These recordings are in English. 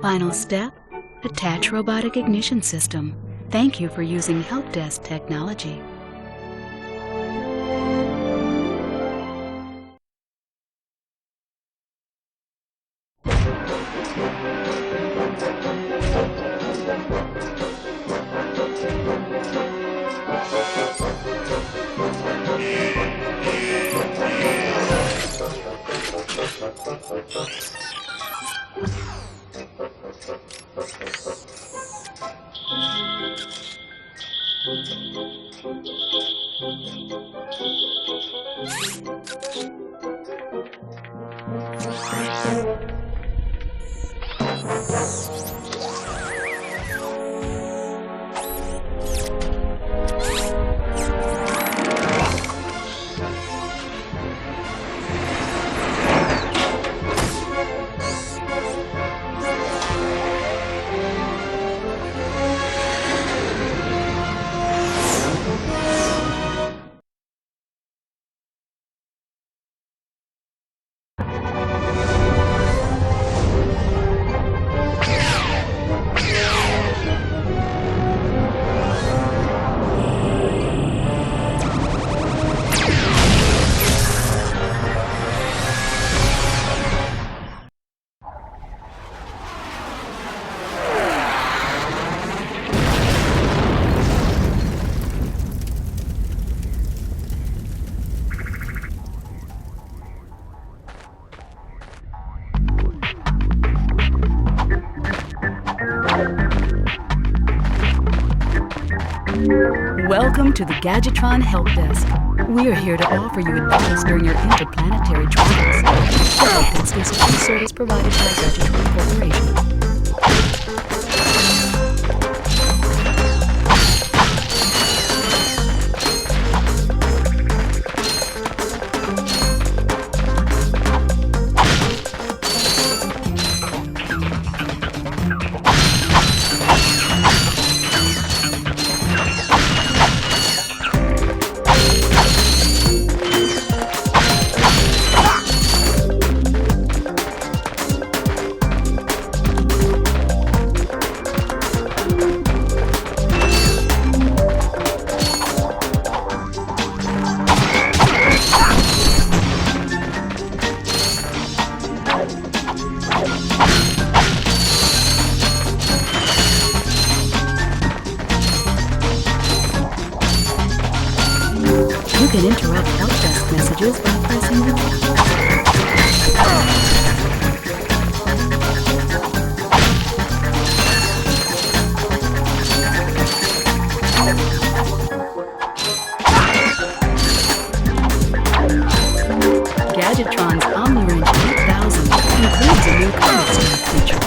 Final step, attach robotic ignition system. Thank you for using help desk technology. Welcome to the Gadgetron Help Desk. We are here to offer you advice during your interplanetary travels. The Help Desk is a free service provided by Ratchet Corporation. You can interrupt help desk messages by pressing the Gadgetron's OmniWrench 8000 includes a new comic strip feature.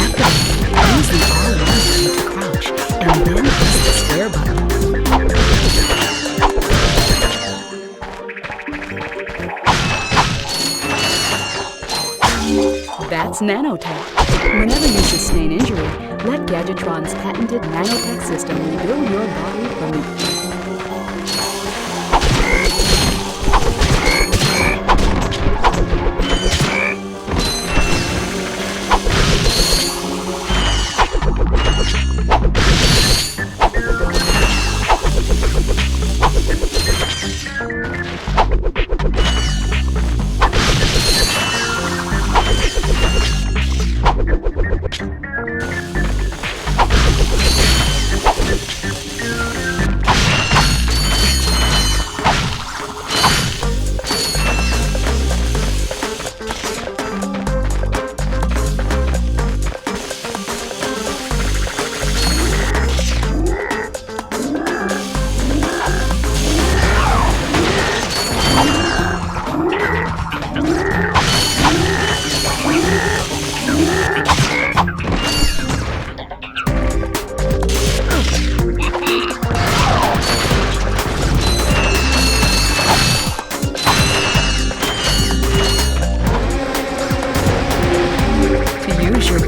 Activate, use the R1 key to crouch, and then press the square button. That's nanotech. Whenever you sustain injury, let Gadgetron's patented nanotech system rebuild your body from the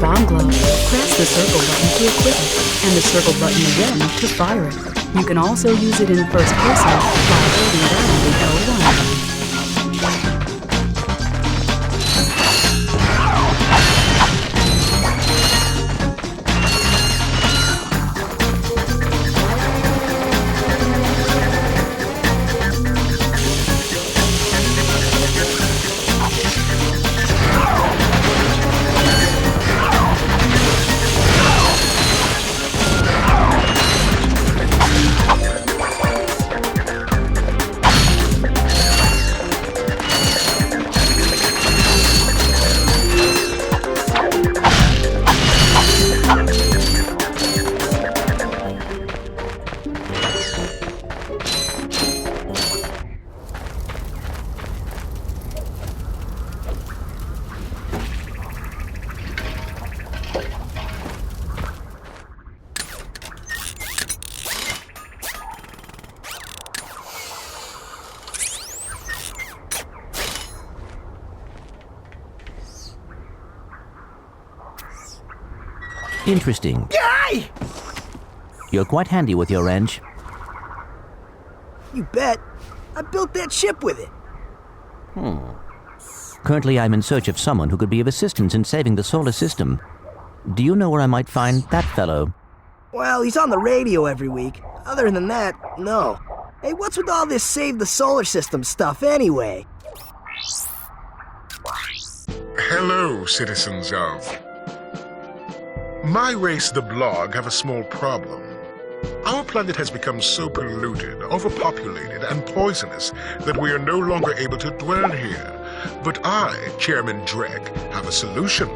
bomb glove, press the circle button to equip it, and the circle button again to fire it. You can also use it in first person while holding down the L1. Interesting. Yay! You're quite handy with your wrench. You bet. I built that ship with it. Currently, I'm in search of someone who could be of assistance in saving the solar system. Do you know where I might find that fellow? Well, he's on the radio every week. Other than that, no. Hey, what's with all this save the solar system stuff anyway? Hello, citizens of... My race, the Blog, have a small problem. Our planet has become so polluted, overpopulated, and poisonous that we are no longer able to dwell here. But I, Chairman Drek, have a solution.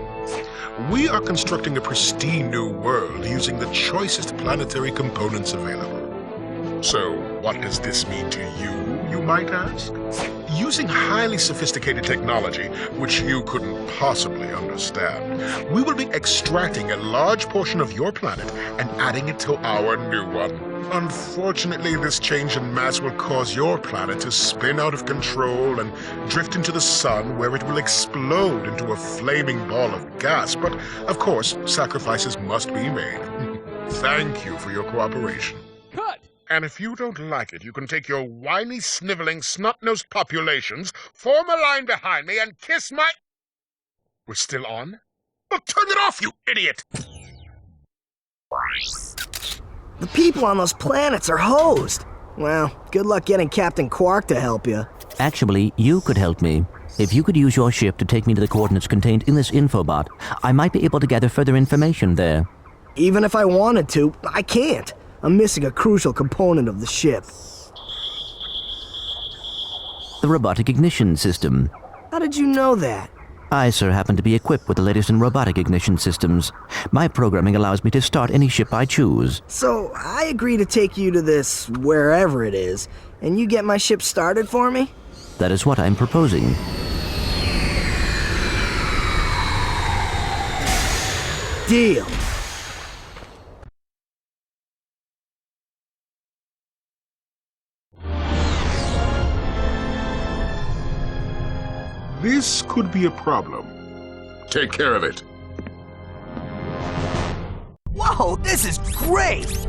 We are constructing a pristine new world using the choicest planetary components available. So, what does this mean to you might ask? Using highly sophisticated technology, which you couldn't possibly understand, we will be extracting a large portion of your planet and adding it to our new one. Unfortunately, this change in mass will cause your planet to spin out of control and drift into the sun, where it will explode into a flaming ball of gas. But, of course, sacrifices must be made. Thank you for your cooperation. Cut! And if you don't like it, you can take your whiny, sniveling, snot-nosed populations, form a line behind me, and kiss my... We're still on? Well, turn it off, you idiot! The people on those planets are hosed. Well, good luck getting Captain Quark to help you. Actually, you could help me. If you could use your ship to take me to the coordinates contained in this infobot, I might be able to gather further information there. Even if I wanted to, I can't. I'm missing a crucial component of the ship. The robotic ignition system. How did you know that? I, sir, happen to be equipped with the latest in robotic ignition systems. My programming allows me to start any ship I choose. So, I agree to take you to this wherever it is, and you get my ship started for me? That is what I'm proposing. Deal. This could be a problem. Take care of it. Whoa, this is great!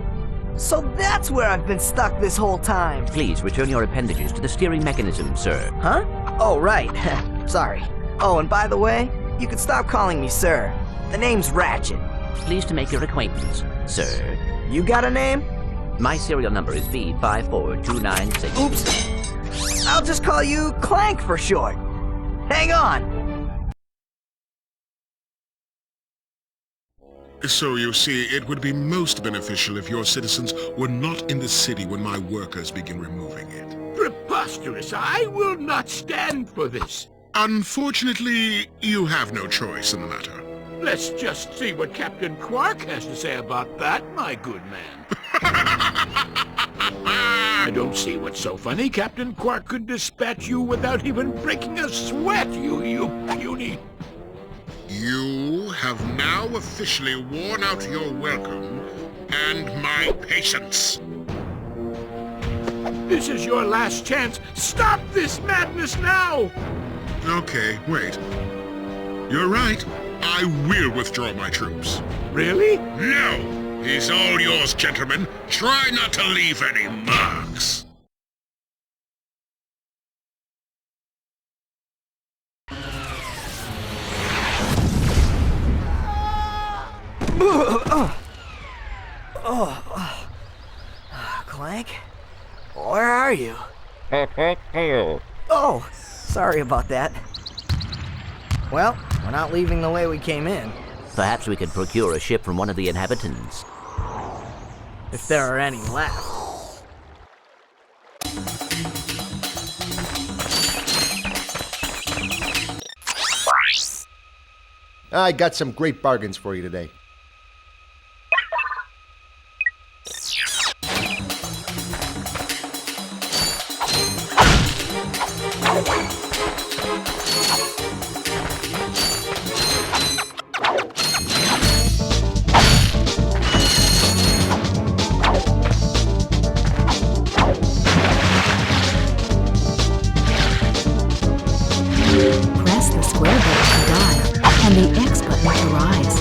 So that's where I've been stuck this whole time. Please return your appendages to the steering mechanism, sir. Huh? Oh, right. Sorry. Oh, and by the way, you can stop calling me sir. The name's Ratchet. Pleased to make your acquaintance, sir. You got a name? My serial number is V54296. Oops. I'll just call you Clank for short. Hang on! So you see, it would be most beneficial if your citizens were not in the city when my workers begin removing it. Preposterous! I will not stand for this. Unfortunately, you have no choice in the matter. Let's just see what Captain Quark has to say about that, my good man. I don't see what's so funny. Captain Quark could dispatch you without even breaking a sweat, you puny... You have now officially worn out your welcome and my patience. This is your last chance. Stop this madness now! Okay, wait. You're right. I will withdraw my troops. Really? No! He's all yours, gentlemen. Try not to leave any marks. Clank? Where are you? Oh, sorry about that. Well, we're not leaving the way we came in. Perhaps we could procure a ship from one of the inhabitants. If there are any left. I got some great bargains for you today. Press the square button to dive and the X button to rise.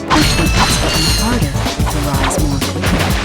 Push the X and harder to rise more quickly.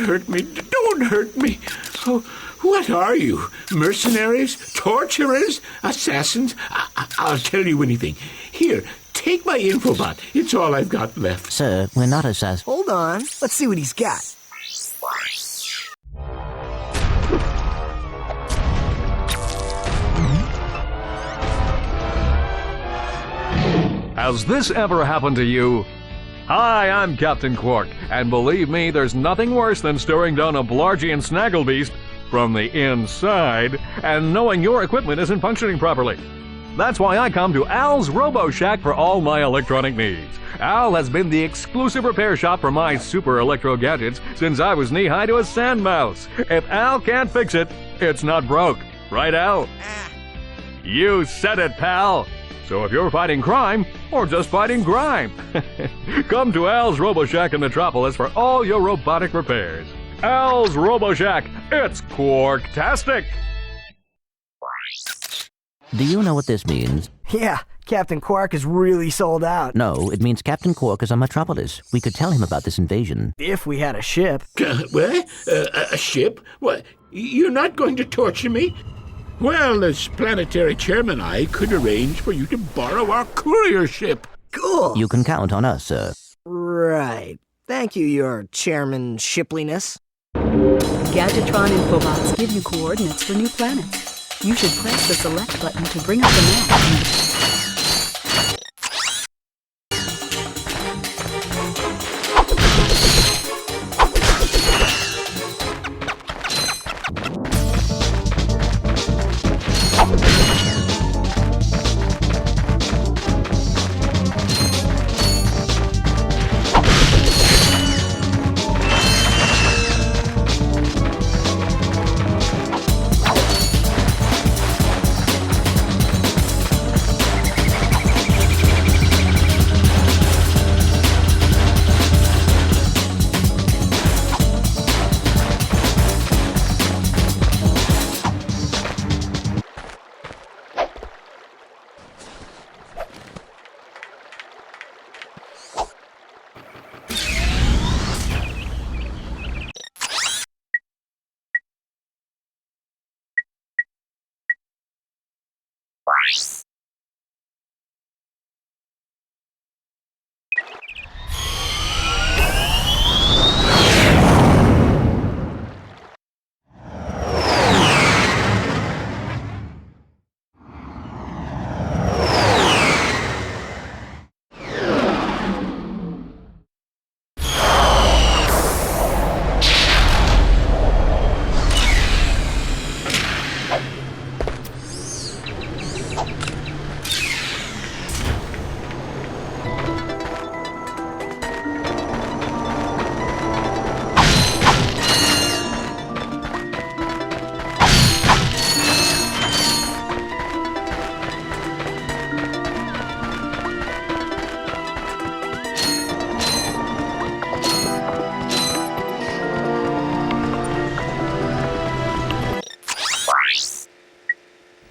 hurt me. Don't hurt me. Oh, what are you? Mercenaries? Torturers? Assassins? I'll tell you anything. Here, take my infobot. It's all I've got left. Sir, we're not assassins. Hold on. Let's see what he's got. Has this ever happened to you? Hi, I'm Captain Quark, and believe me, there's nothing worse than staring down a Blargian snagglebeast from the inside and knowing your equipment isn't functioning properly. That's why I come to Al's Robo Shack for all my electronic needs. Al has been the exclusive repair shop for my super electro gadgets since I was knee-high to a sand mouse. If Al can't fix it, it's not broke. Right, Al? You said it, pal! So if you're fighting crime, or just fighting grime, come to Al's RoboShack in Metropolis for all your robotic repairs. Al's RoboShack, it's Quarktastic! Do you know what this means? Yeah, Captain Quark is really sold out. No, it means Captain Quark is on Metropolis. We could tell him about this invasion. If we had a ship. What? A ship? What? You're not going to torture me? Well, as planetary chairman, I could arrange for you to borrow our courier ship. Cool. You can count on us, sir. Right. Thank you, your chairman shipliness. Gadgetron infobots give you coordinates for new planets. You should press the select button to bring up the map.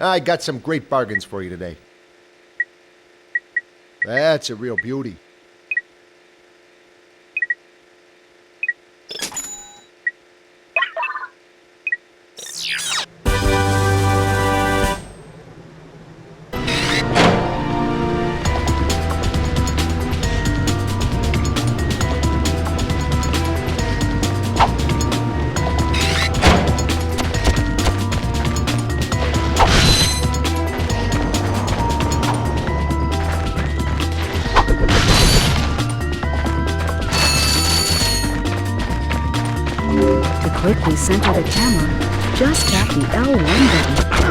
I got some great bargains for you today. That's a real beauty. To quickly center the camera, just tap the L1 button.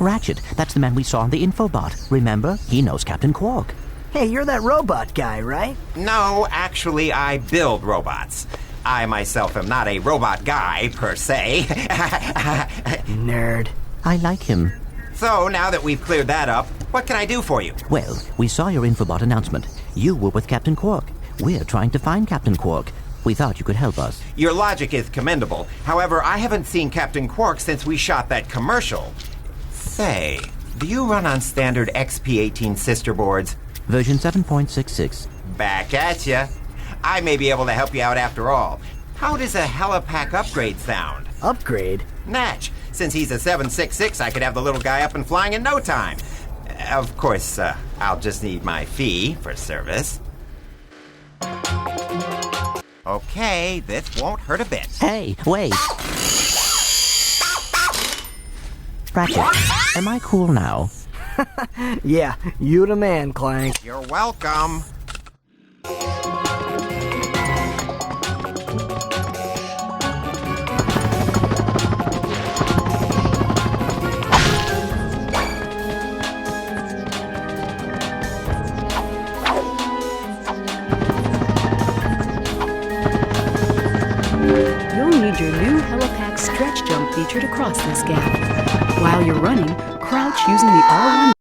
Ratchet, that's the man we saw on the infobot. Remember? He knows Captain Quark. Hey, you're that robot guy, right? No, actually, I build robots. I myself am not a robot guy, per se. Nerd. I like him. So, now that we've cleared that up, what can I do for you? Well, we saw your infobot announcement. You were with Captain Quark. We're trying to find Captain Quark. We thought you could help us. Your logic is commendable. However, I haven't seen Captain Quark since we shot that commercial. Say, do you run on standard XP18 sister boards? Version 7.66. Back at ya. I may be able to help you out after all. How does a helipack upgrade sound? Upgrade? Natch. Since he's a 766, I could have the little guy up and flying in no time. Of course, I'll just need my fee for service. Okay, this won't hurt a bit. Hey, wait. Ratchet, am I cool now? Yeah, you the man, Clank. You're welcome. You'll need your new helipack stretch jump feature to cross this gap. While you're running, crouch using the R1.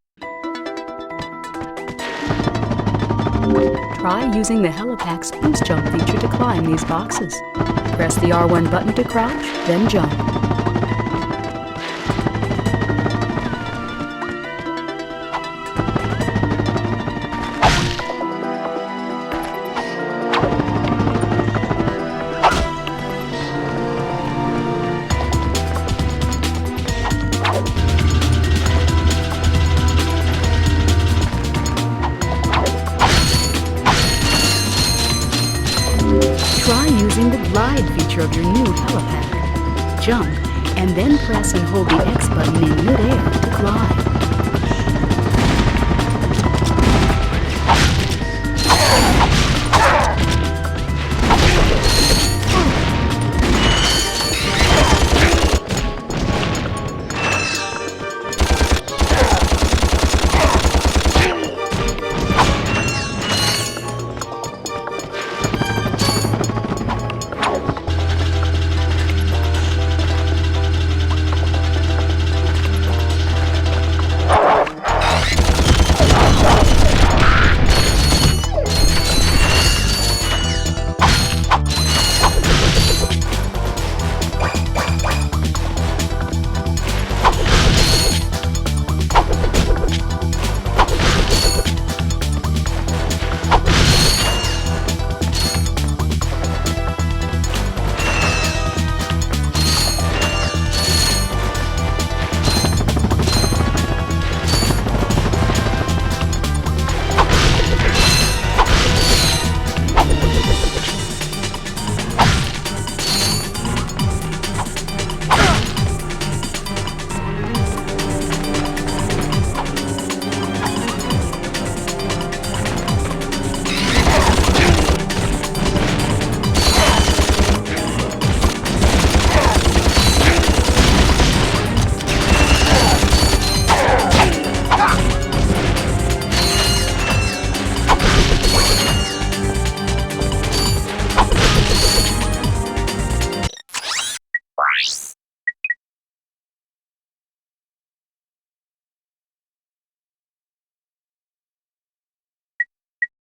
Try using the helipack's boost jump feature to climb these boxes. Press the R1 button to crouch, then jump. Try using the glide feature of your new helipack. Jump, and then press and hold the X button in midair to glide.